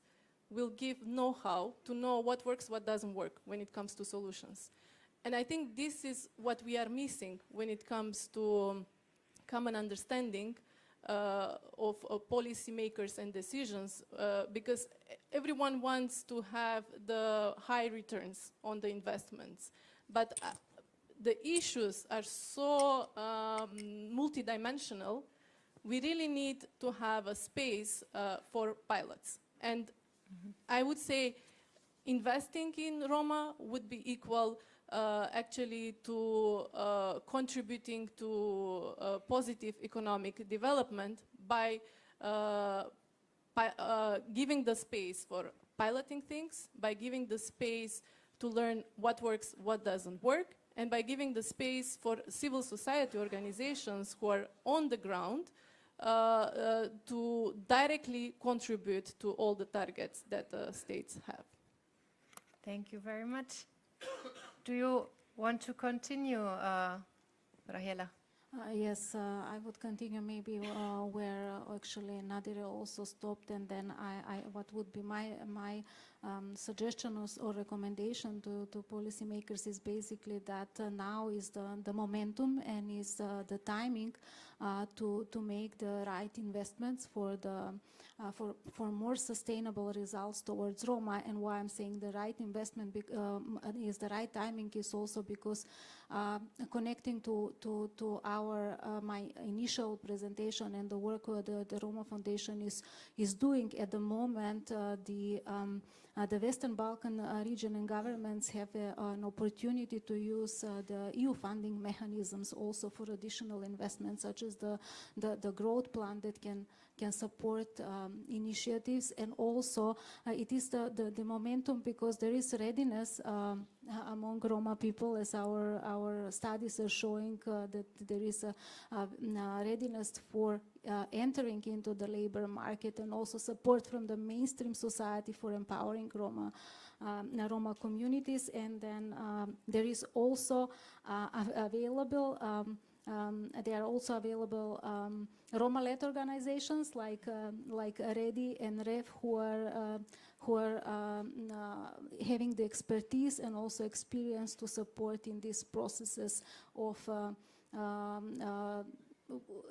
will give know-how to know what works, what doesn't work when it comes to solutions. And I think this is what we are missing when it comes to common understanding of policymakers and decisions, because everyone wants to have the high returns on the investments. But the issues are so multidimensional, we really need to have a space for pilots. And I would say investing in Roma would be equal actually to contributing to positive economic development by giving the space for piloting things, by giving the space to learn what works, what doesn't work, and by giving the space for civil society organizations who are on the ground to directly contribute to all the targets that states have. Thank you very much. Do you want to continue, Rahela? Yes, I would continue maybe where actually Nadira also stopped, and then what would be my suggestion or recommendation to policymakers is basically that now is the momentum and is the timing to make the right investments for for more sustainable results towards Roma. And why I'm saying the right investment is the right timing is also because connecting to our my initial presentation and the work the Roma Foundation is doing at the moment, the Western Balkan region and governments have an opportunity to use the EU funding mechanisms also for additional investments, such as the growth plan that can support initiatives. And also it is the momentum because there is readiness among Roma people, as our studies are showing, that there is a readiness for entering into the labor market, and also support from the mainstream society for empowering Roma communities. And then there is also available there are also available Roma-led organizations like REDI and REF who are having the expertise and also experience to support in these processes of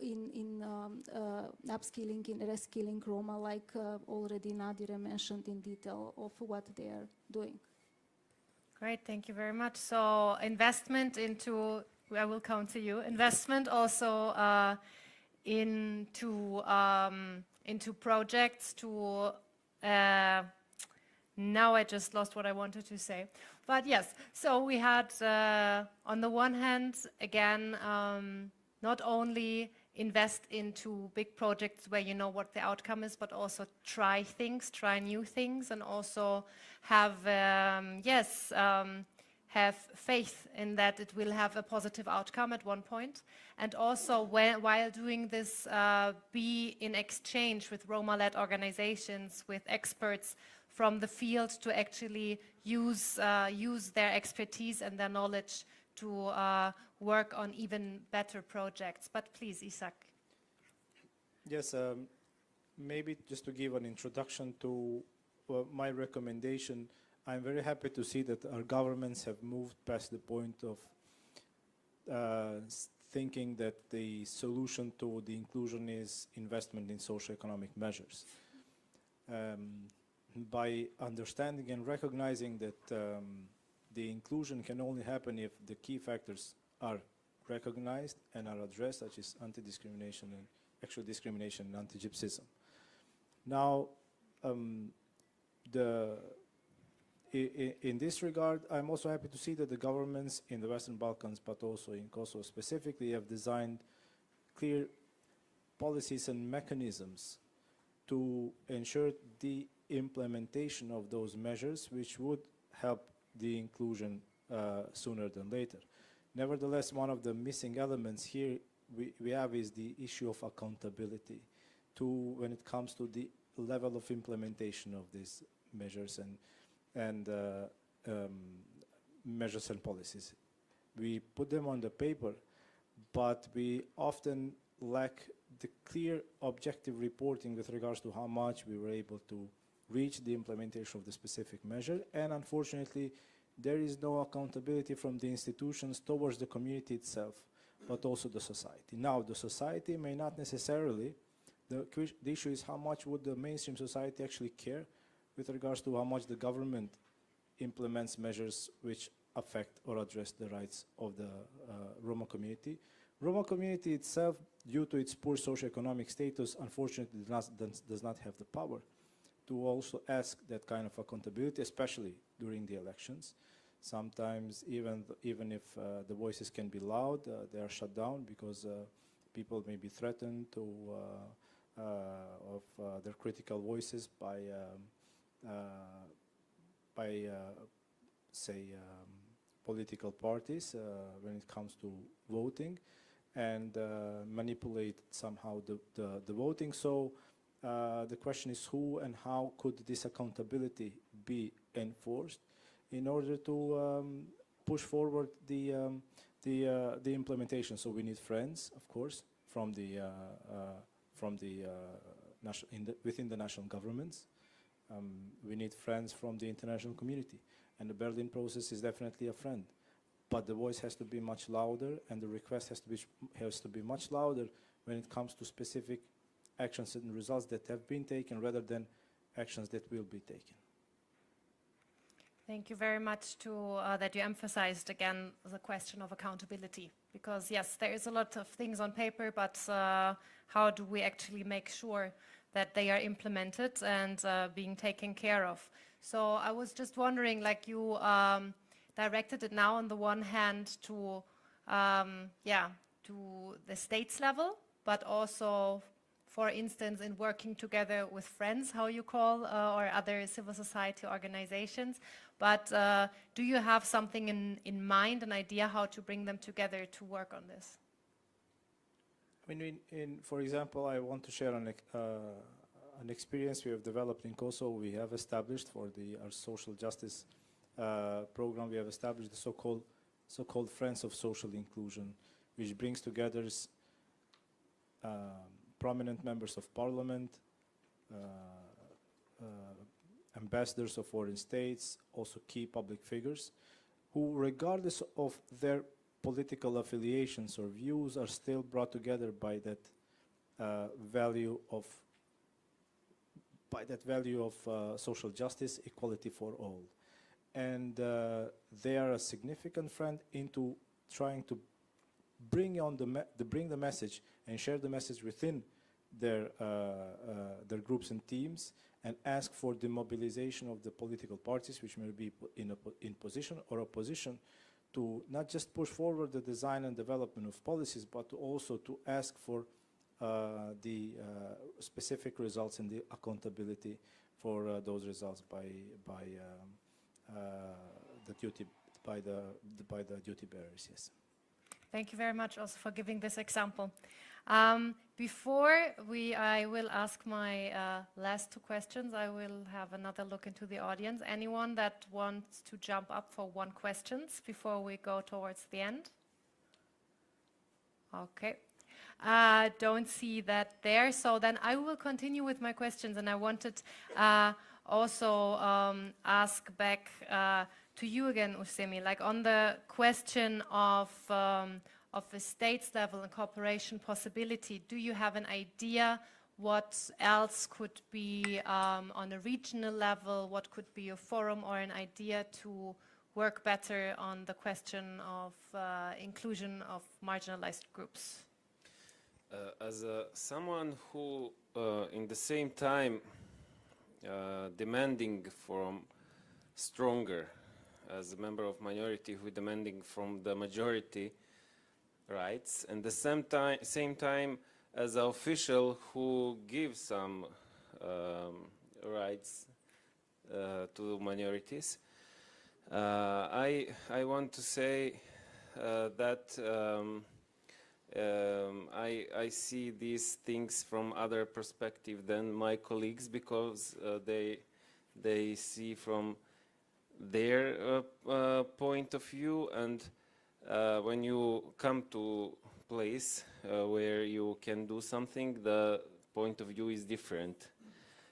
in upskilling, in reskilling Roma, like already Nadira mentioned in detail of what they are doing. Great, thank you very much. So investment into, I will come to you, investment also into projects to, now I just lost what I wanted to say. But yes, so we had on the one hand, again, not only invest into big projects where you know what the outcome is, but also try things, try new things, and also have, have faith in that it will have a positive outcome at one point. And also, while doing this, be in exchange with Roma-led organizations, with experts from the field to actually use their expertise and their knowledge to work on even better projects. But please, Isak. Yes, maybe just to give an introduction to my recommendation, I'm very happy to see that our governments have moved past the point of thinking that the solution to the inclusion is investment in socioeconomic measures. By understanding and recognizing that the inclusion can only happen if the key factors are recognized and are addressed, such as anti-discrimination and actual discrimination and anti-Gypsyism. Now, in this regard, I'm also happy to see that the governments in the Western Balkans, but also in Kosovo specifically, have designed clear policies and mechanisms to ensure the implementation of those measures, which would help the inclusion sooner than later. Nevertheless, one of the missing elements here we have is the issue of accountability when it comes to the level of implementation of these measures and measures and policies. We put them on the paper, but we often lack the clear objective reporting with regards to how much we were able to reach the implementation of the specific measure. And unfortunately, there is no accountability from the institutions towards the community itself. but also the society. Now, the society may not necessarily, the issue is how much would the mainstream society actually care with regards to how much the government implements measures which affect or address the rights of the Roma community. Roma community itself, due to its poor socioeconomic status, unfortunately does not have the power to also ask that kind of accountability, especially during the elections. Sometimes even if the voices can be loud, they are shut down because people may be threatened of their critical voices by say, political parties when it comes to voting, and manipulate somehow the voting. So the question is, who and how could this accountability be enforced in order to push forward the implementation? So we need friends, of course, from the within the national governments. We need friends from the international community, and the Berlin process is definitely a friend. But the voice has to be much louder, and the request has to be much louder when it comes to specific actions and results that have been taken, rather than actions that will be taken. Thank you very much that you emphasized again the question of accountability, because yes, there is a lot of things on paper, but how do we actually make sure that they are implemented and being taken care of? So I was just wondering, like you directed it now on the one hand to the states level, but also, for instance, in working together with friends, how you call, or other civil society organizations. But do you have something in mind, an idea how to bring them together to work on this? I mean, for example, I want to share an experience we have developed in Kosovo. We have established for our social justice program, we have established the so-called Friends of Social Inclusion, which brings together prominent members of parliament, ambassadors of foreign states, also key public figures, who, regardless of their political affiliations or views, are still brought together by that value of social justice, equality for all. And they are a significant friend into trying to bring the message and share the message within their groups and teams, and ask for the mobilization of the political parties which may be in position or opposition, to not just push forward the design and development of policies, but also to ask for the specific results and the accountability for those results by the duty bearers. Yes. Thank you very much also for giving this example. Before I will ask my last two questions, I will have another look into the audience. Anyone that wants to jump up for one question before we go towards the end? Okay. Don't see that there. So then I will continue with my questions, and I wanted also ask back to you again, Usemi, like on the question of a states level and cooperation possibility. Do you have an idea what else could be on a regional level? What could be a forum or an idea to work better on the question of inclusion of marginalized groups? As someone who, in the same time, demanding from stronger, as a member of minority who demanding from the majority rights, and the same time as an official who gives some rights to minorities, I want to say that I see these things from other perspective than my colleagues, because they see from their point of view, and when you come to place where you can do something, the point of view is different.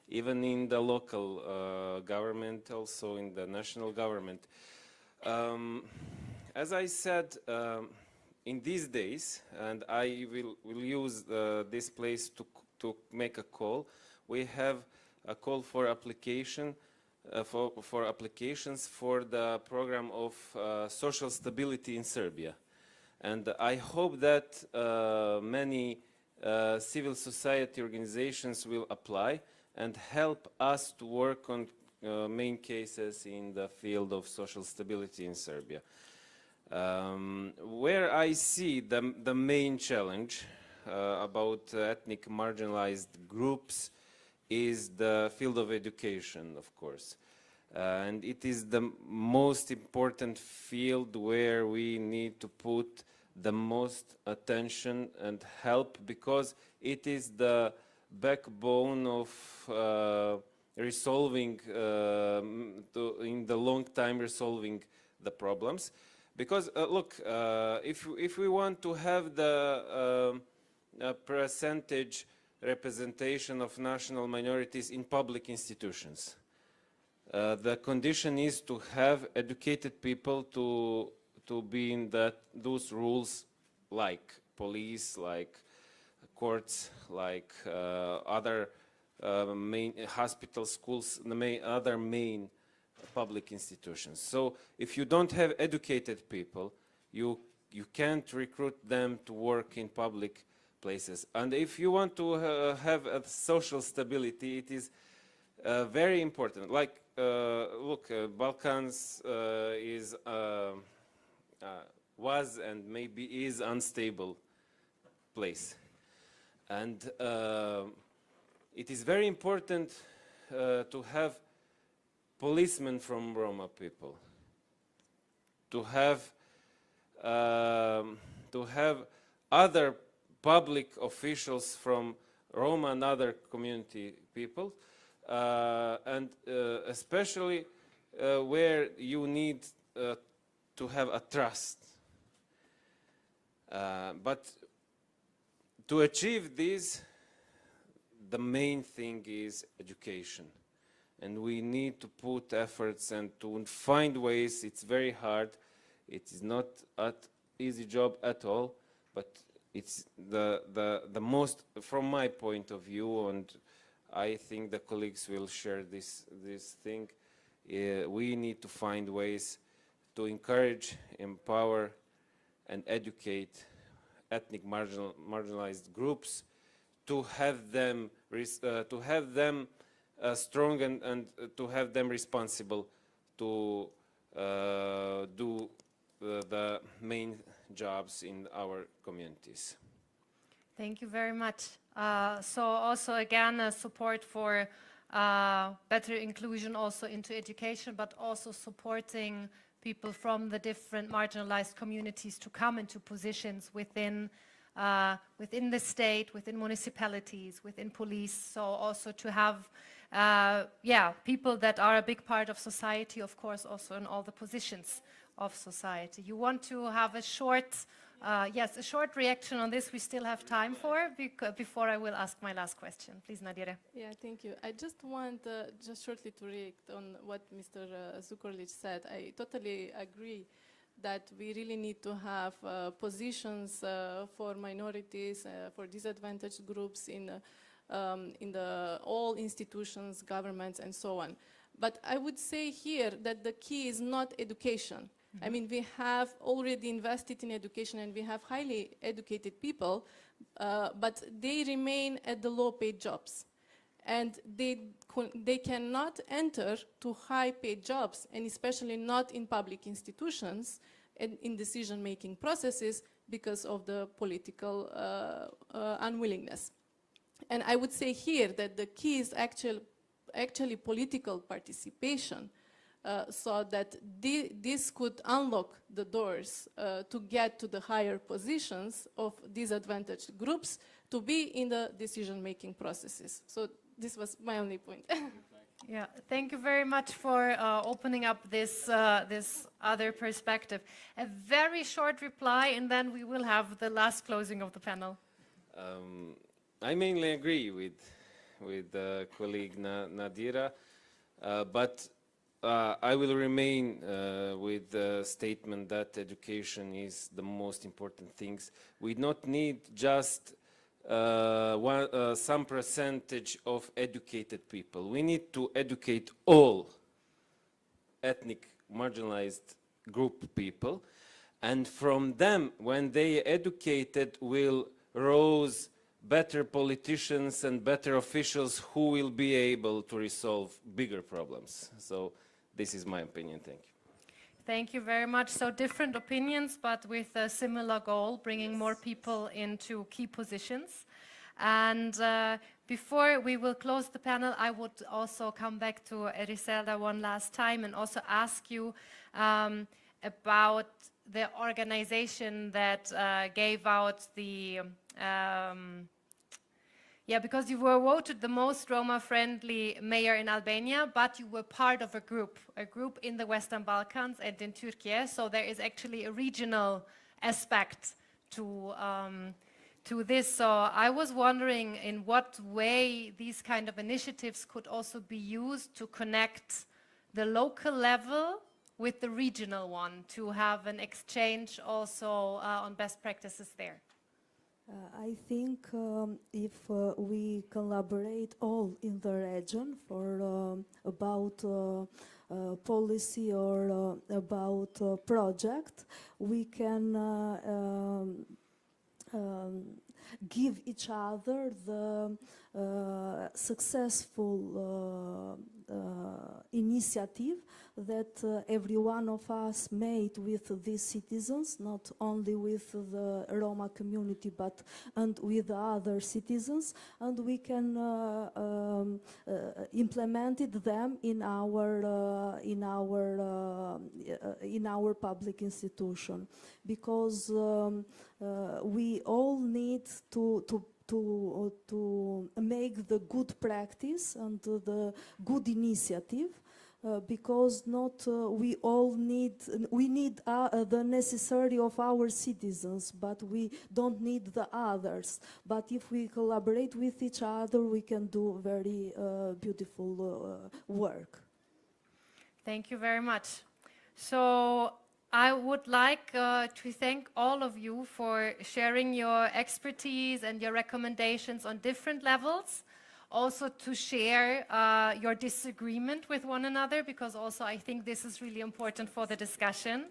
Even in the local government, also in the national government. As I said, in these days, and I will use this place to make a call. We have a call for application for applications for the program of social stability in Serbia, and I hope that many civil society organizations will apply and help us to work on main cases in the field of social stability in Serbia. Where I see the main challenge about ethnic marginalized groups is the field of education, of course. And it is the most important field where we need to put the most attention and help, because it is the backbone of resolving, in the long time, resolving the problems. Because look, if we want to have the percentage representation of national minorities in public institutions, the condition is to have educated people to be in those rules, like police, like courts, like other main hospitals, schools, other main public institutions. So if you don't have educated people, you can't recruit them to work in public places. And if you want to have a social stability, it is very important. Like, look, Balkans was and maybe is unstable place. And it is very important to have policemen from Roma people, to have other public officials from Roma and other community people, and especially where you need to have a trust. But to achieve this, the main thing is education. And we need to put efforts and to find ways. It's very hard. It is not an easy job at all, but it's the most, from my point of view, and I think the colleagues will share this thing. We need to find ways to encourage, empower, and educate ethnic marginalized groups, to have them strong and to have them responsible to do the main jobs in our communities. Thank you very much. So also again, support for better inclusion also into education, but also supporting people from the different marginalized communities to come into positions within the state, within municipalities, within police. So also to have people that are a big part of society, of course, also in all the positions of society. You want to have a short reaction on this. We still have time for, before I will ask my last question. Please, Nadira. Yeah, thank you. I just want just shortly to react on what Mr. Zukorlic said. I totally agree that we really need to have positions for minorities, for disadvantaged groups in all institutions, governments, and so on. But I would say here that the key is not education. I mean, we have already invested in education and we have highly educated people, but they remain at the low-paid jobs. And they cannot enter to high-paid jobs, and especially not in public institutions and in decision-making processes because of the political unwillingness. And I would say here that the key is actually political participation, so that this could unlock the doors to get to the higher positions of disadvantaged groups to be in the decision-making processes. So this was my only point. Yeah, thank you very much for opening up this other perspective. A very short reply, and then we will have the last closing of the panel. I mainly agree with colleague Nadira, but I will remain with the statement that education is the most important things. We don't need just some percentage of educated people. We need to educate all ethnic marginalized group people, and from them, when they educated, will rose better politicians and better officials who will be able to resolve bigger problems. So this is my opinion. Thank you. Thank you very much. So different opinions, but with a similar goal, bringing more people into key positions. And before we will close the panel, I would also come back to Eriselda one last time and also ask you about the organization that gave out the because you were voted the most Roma-friendly mayor in Albania, but you were part of a group in the Western Balkans and in Turkey. So there is actually a regional aspect to this. So I was wondering in what way these kind of initiatives could also be used to connect the local level with the regional one, to have an exchange also on best practices there. I think if we collaborate all in the region for about policy or about project, we can give each other the successful initiative that every one of us made with these citizens, not only with the Roma community but and with the other citizens, and we can implement them in our public institution, because we all need to make the good practice and the good initiative, because not we need the necessary of our citizens, but we don't need the others. But if we collaborate with each other, we can do very beautiful work. Thank you very much. So I would like to thank all of you for sharing your expertise and your recommendations on different levels. Also to share your disagreement with one another, because also I think this is really important for the discussion.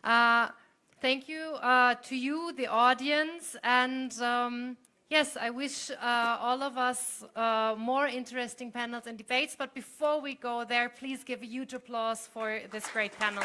Thank you to you, the audience, and yes, I wish all of us more interesting panels and debates, but before we go there, please give a huge applause for this great panel.